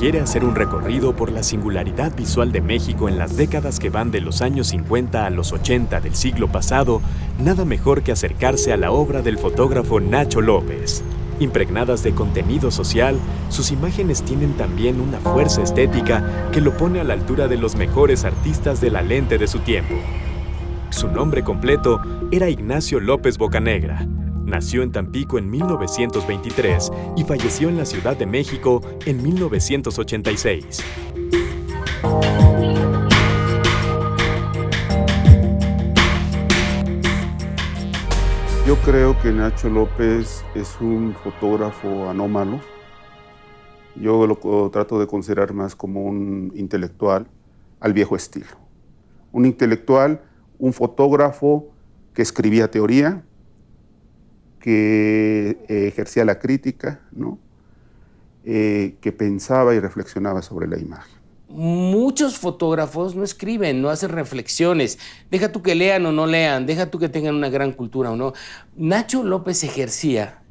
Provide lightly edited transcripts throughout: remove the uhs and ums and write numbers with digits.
quiere hacer un recorrido por la singularidad visual de México en las décadas que van de los años 50 a los 80 del siglo pasado, nada mejor que acercarse a la obra del fotógrafo Nacho López. Impregnadas de contenido social, sus imágenes tienen también una fuerza estética que lo pone a la altura de los mejores artistas de la lente de su tiempo. Su nombre completo era Ignacio López Bocanegra. Nació en Tampico en 1923 y falleció en la Ciudad de México en 1986. Yo creo que Nacho López es un fotógrafo anómalo. Yo lo trato de considerar más como un intelectual al viejo estilo. Un intelectual, un fotógrafo que escribía teoría, que ejercía la crítica, ¿no? Que pensaba y reflexionaba sobre la imagen. Muchos fotógrafos no escriben, no hacen reflexiones. Deja tú que lean o no lean, deja tú que tengan una gran cultura o no. Nacho López ejercía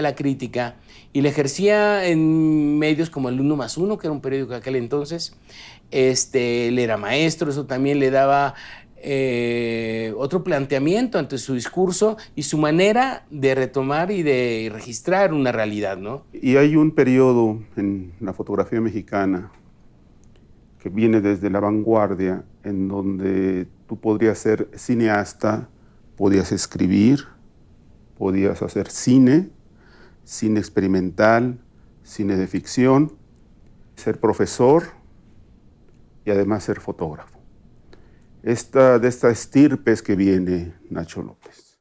la crítica y la ejercía en medios como el 1+1, que era un periódico de aquel entonces. Él era maestro, eso también le daba otro planteamiento ante su discurso y su manera de retomar y de registrar una realidad, ¿no? Y hay un periodo en la fotografía mexicana que viene desde la vanguardia, en donde tú podrías ser cineasta, podías escribir, podías hacer cine experimental, cine de ficción, ser profesor y además ser fotógrafo. De esta estirpe es que viene Nacho López.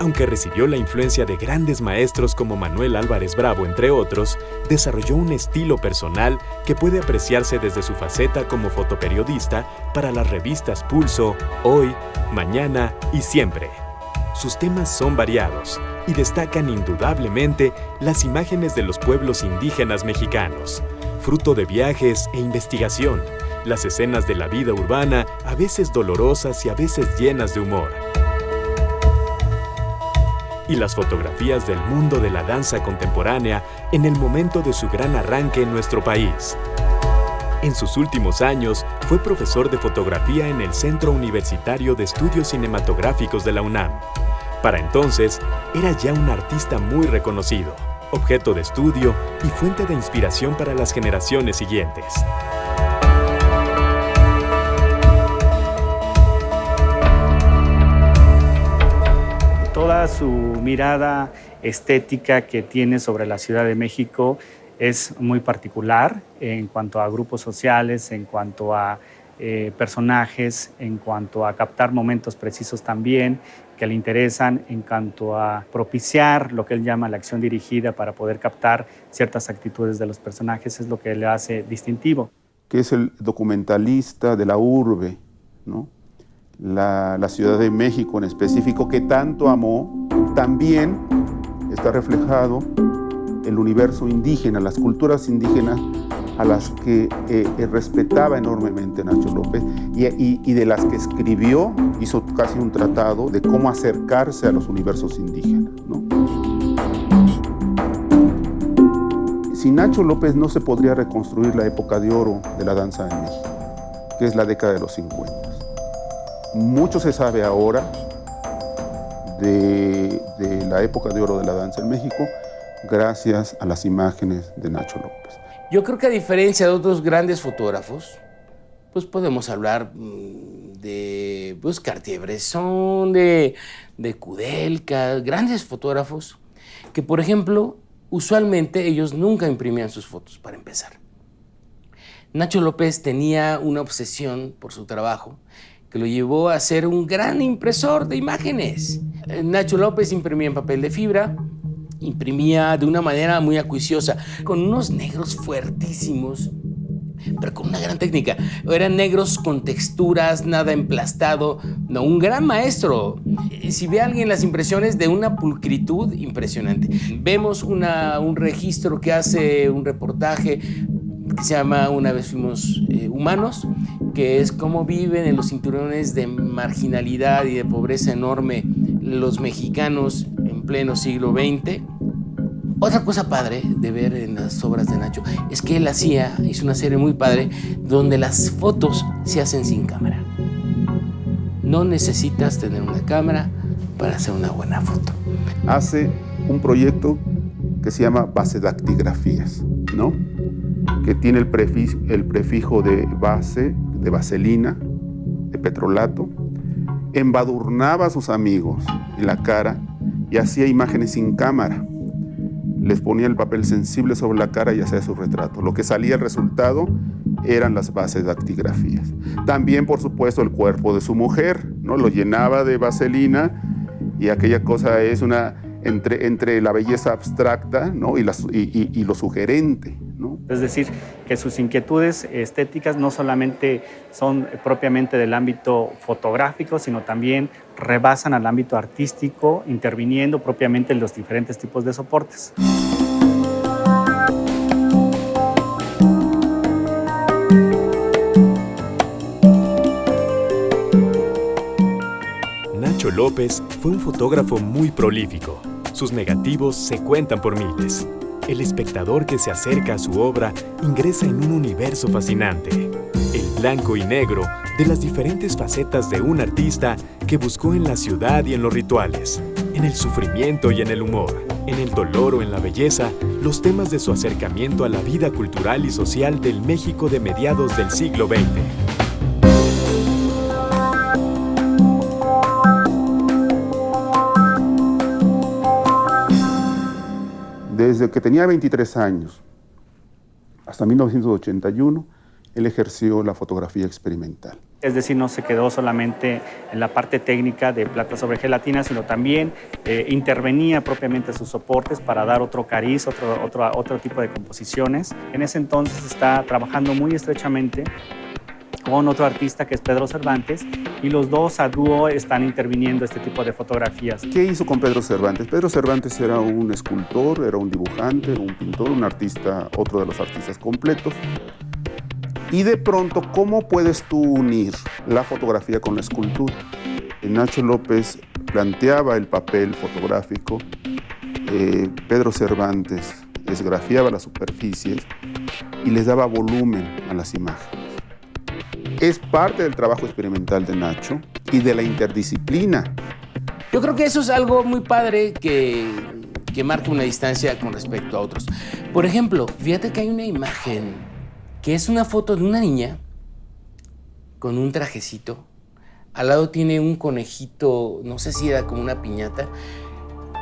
Aunque recibió la influencia de grandes maestros como Manuel Álvarez Bravo, entre otros, desarrolló un estilo personal que puede apreciarse desde su faceta como fotoperiodista para las revistas Pulso, Hoy, Mañana y Siempre. Sus temas son variados y destacan indudablemente las imágenes de los pueblos indígenas mexicanos, fruto de viajes e investigación, las escenas de la vida urbana, a veces dolorosas y a veces llenas de humor, y las fotografías del mundo de la danza contemporánea en el momento de su gran arranque en nuestro país. En sus últimos años, fue profesor de fotografía en el Centro Universitario de Estudios Cinematográficos de la UNAM. Para entonces, era ya un artista muy reconocido, objeto de estudio y fuente de inspiración para las generaciones siguientes. Toda su mirada estética que tiene sobre la Ciudad de México es muy particular en cuanto a grupos sociales, en cuanto a personajes, en cuanto a captar momentos precisos también que le interesan, en cuanto a propiciar lo que él llama la acción dirigida para poder captar ciertas actitudes de los personajes, es lo que le hace distintivo. Que es el documentalista de la urbe, ¿no? La Ciudad de México en específico, que tanto amó. También está reflejado el universo indígena, las culturas indígenas a las que respetaba enormemente Nacho López y de las que escribió, hizo casi un tratado de cómo acercarse a los universos indígenas, ¿no? Sin Nacho López no se podría reconstruir la época de oro de la danza en México, que es la década de los 50. Mucho se sabe ahora de la época de oro de la danza en México gracias a las imágenes de Nacho López. Yo creo que a diferencia de otros grandes fotógrafos, pues podemos hablar de Cartier-Bresson, de Kudelka, grandes fotógrafos que, por ejemplo, usualmente ellos nunca imprimían sus fotos, para empezar. Nacho López tenía una obsesión por su trabajo que lo llevó a ser un gran impresor de imágenes. Nacho López imprimía en papel de fibra, imprimía de una manera muy acuiciosa, con unos negros fuertísimos, pero con una gran técnica. Eran negros con texturas, nada emplastado. No, un gran maestro. Si ve a alguien las impresiones, de una pulcritud impresionante. Vemos un registro que hace un reportaje que se llama Una vez fuimos humanos, que es cómo viven en los cinturones de marginalidad y de pobreza enorme los mexicanos en pleno siglo XX. Otra cosa padre de ver en las obras de Nacho es que él hizo una serie muy padre donde las fotos se hacen sin cámara. No necesitas tener una cámara para hacer una buena foto. Hace un proyecto que se llama Basedactigrafías, ¿no? Que tiene el prefijo de base, de vaselina, de petrolato. Embadurnaba a sus amigos en la cara y hacía imágenes sin cámara. Les ponía el papel sensible sobre la cara y hacía su retrato. Lo que salía el resultado eran las basedactigrafías. También, por supuesto, el cuerpo de su mujer, ¿no? Lo llenaba de vaselina y aquella cosa es entre la belleza abstracta, ¿no? y lo sugerente, ¿no? Es decir, que sus inquietudes estéticas no solamente son propiamente del ámbito fotográfico, sino también rebasan al ámbito artístico, interviniendo propiamente en los diferentes tipos de soportes. Nacho López fue un fotógrafo muy prolífico. Sus negativos se cuentan por miles. El espectador que se acerca a su obra ingresa en un universo fascinante. El blanco y negro de las diferentes facetas de un artista que buscó en la ciudad y en los rituales, en el sufrimiento y en el humor, en el dolor o en la belleza, los temas de su acercamiento a la vida cultural y social del México de mediados del siglo XX. Desde que tenía 23 años hasta 1981, él ejerció la fotografía experimental. Es decir, no se quedó solamente en la parte técnica de plata sobre gelatina, sino también intervenía propiamente sus soportes para dar otro cariz, otro tipo de composiciones. En ese entonces está trabajando muy estrechamente con otro artista que es Pedro Cervantes, y los dos a dúo están interviniendo este tipo de fotografías. ¿Qué hizo con Pedro Cervantes? Pedro Cervantes era un escultor, era un dibujante, un pintor, un artista, otro de los artistas completos. Y de pronto, ¿cómo puedes tú unir la fotografía con la escultura? Nacho López planteaba el papel fotográfico, Pedro Cervantes esgrafiaba las superficies y les daba volumen a las imágenes. Es parte del trabajo experimental de Nacho y de la interdisciplina. Yo creo que eso es algo muy padre que marca una distancia con respecto a otros. Por ejemplo, fíjate que hay una imagen que es una foto de una niña con un trajecito. Al lado tiene un conejito, no sé si era como una piñata.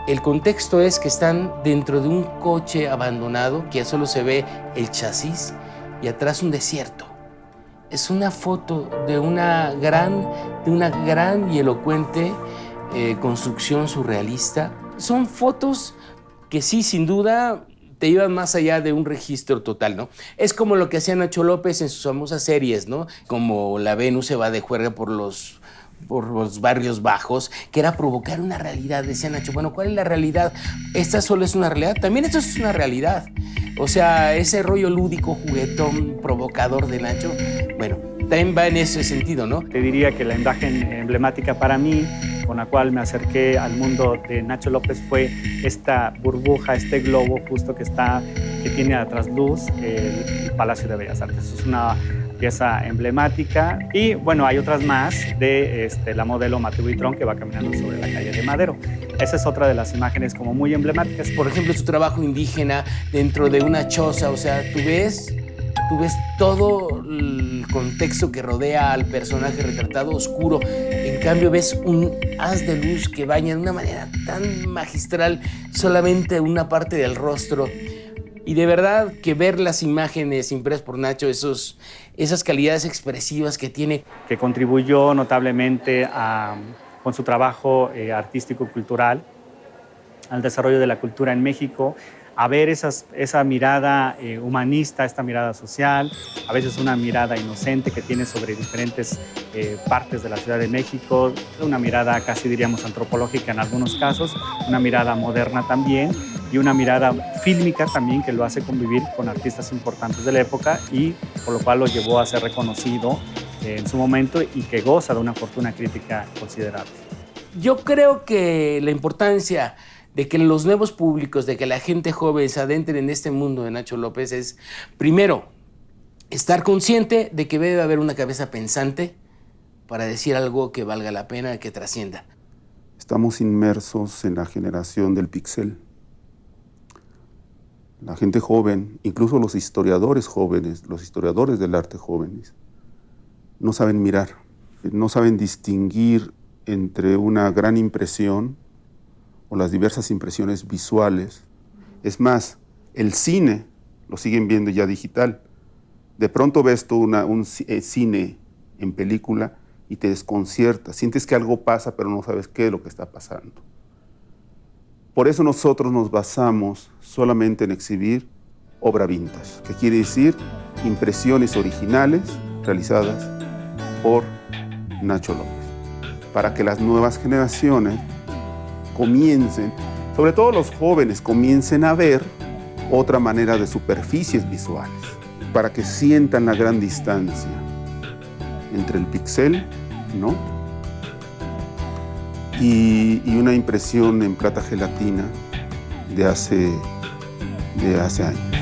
El contexto es que están dentro de un coche abandonado, que ya solo se ve el chasis, y atrás un desierto. Es una foto de una gran y elocuente construcción surrealista. Son fotos que sí, sin duda, te llevan más allá de un registro total, ¿no? Es como lo que hacía Nacho López en sus famosas series, ¿no? Como La Venus se va de juerga por los barrios bajos, que era provocar una realidad. Decía Nacho, bueno, ¿cuál es la realidad? ¿Esta solo es una realidad? También esto es una realidad. O sea, ese rollo lúdico, juguetón, provocador de Nacho, bueno, también va en ese sentido, ¿no? Te diría que la imagen emblemática para mí, con la cual me acerqué al mundo de Nacho López, fue esta burbuja, este globo justo que tiene a trasluz el Palacio de Bellas Artes. Es una pieza emblemática, y bueno, hay otras más de la modelo Mateo Buitrón, que va caminando sobre la calle de Madero. Esa es otra de las imágenes como muy emblemáticas. Por ejemplo, su trabajo indígena dentro de una choza, o sea, tú ves todo el contexto que rodea al personaje retratado oscuro. En cambio, ves un haz de luz que baña de una manera tan magistral solamente una parte del rostro. Y de verdad que ver las imágenes impresas por Nacho, esas calidades expresivas que tiene. Que contribuyó notablemente con su trabajo artístico-cultural al desarrollo de la cultura en México, a ver esa mirada humanista, esta mirada social, a veces una mirada inocente que tiene sobre diferentes partes de la Ciudad de México, una mirada casi diríamos antropológica en algunos casos, una mirada moderna también, y una mirada fílmica también que lo hace convivir con artistas importantes de la época, y por lo cual lo llevó a ser reconocido en su momento y que goza de una fortuna crítica considerable. Yo creo que la importancia de que los nuevos públicos, de que la gente joven se adentre en este mundo de Nacho López es, primero, estar consciente de que debe haber una cabeza pensante para decir algo que valga la pena, que trascienda. Estamos inmersos en la generación del pixel. La gente joven, incluso los historiadores jóvenes, los historiadores del arte jóvenes, no saben mirar, no saben distinguir entre una gran impresión o las diversas impresiones visuales. Es más, el cine lo siguen viendo ya digital. De pronto ves tú un cine en película y te desconcierta. Sientes que algo pasa, pero no sabes qué es lo que está pasando. Por eso nosotros nos basamos solamente en exhibir obra vintage, que quiere decir impresiones originales realizadas por Nacho López, para que las nuevas generaciones comiencen, sobre todo los jóvenes, comiencen a ver otra manera de superficies visuales, para que sientan la gran distancia entre el pixel, ¿no?, y una impresión en plata gelatina de hace años.